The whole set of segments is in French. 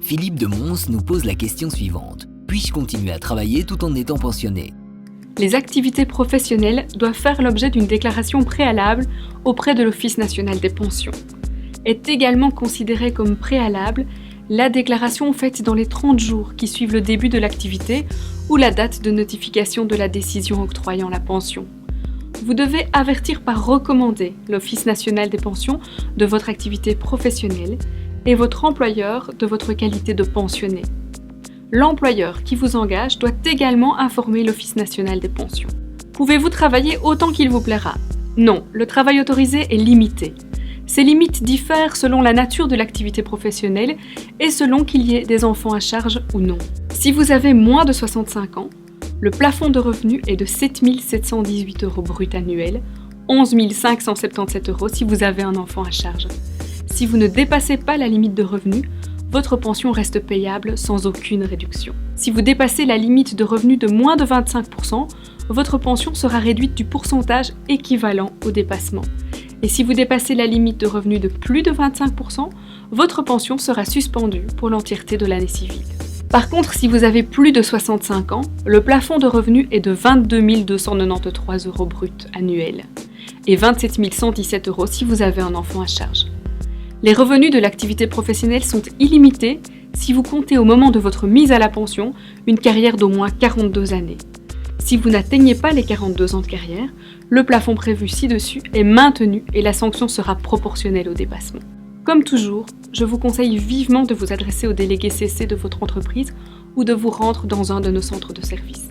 Philippe de Mons nous pose la question suivante. Puis-je continuer à travailler tout en étant pensionné ? Les activités professionnelles doivent faire l'objet d'une déclaration préalable auprès de l'Office national des pensions. Est également considérée comme préalable la déclaration faite dans les 30 jours qui suivent le début de l'activité ou la date de notification de la décision octroyant la pension. Vous devez avertir par recommandé l'Office national des pensions de votre activité professionnelle et votre employeur de votre qualité de pensionné. L'employeur qui vous engage doit également informer l'Office national des pensions. Pouvez-vous travailler autant qu'il vous plaira ? Non, le travail autorisé est limité. Ces limites diffèrent selon la nature de l'activité professionnelle et selon qu'il y ait des enfants à charge ou non. Si vous avez moins de 65 ans, le plafond de revenus est de 7 718 € brut annuels, 11 577 € si vous avez un enfant à charge. Si vous ne dépassez pas la limite de revenus, votre pension reste payable sans aucune réduction. Si vous dépassez la limite de revenus de moins de 25%, votre pension sera réduite du pourcentage équivalent au dépassement. Et si vous dépassez la limite de revenus de plus de 25%, votre pension sera suspendue pour l'entièreté de l'année civile. Par contre, si vous avez plus de 65 ans, le plafond de revenus est de 22 293 € brut annuels et 27 117 € si vous avez un enfant à charge. Les revenus de l'activité professionnelle sont illimités si vous comptez au moment de votre mise à la pension une carrière d'au moins 42 années. Si vous n'atteignez pas les 42 ans de carrière, le plafond prévu ci-dessus est maintenu et la sanction sera proportionnelle au dépassement. Comme toujours, je vous conseille vivement de vous adresser au délégué CC de votre entreprise ou de vous rendre dans un de nos centres de service.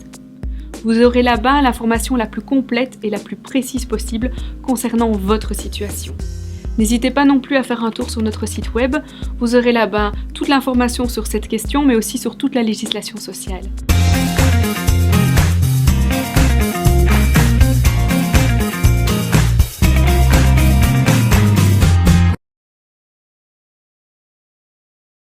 Vous aurez là-bas l'information la plus complète et la plus précise possible concernant votre situation. N'hésitez pas non plus à faire un tour sur notre site web, vous aurez là-bas toute l'information sur cette question mais aussi sur toute la législation sociale.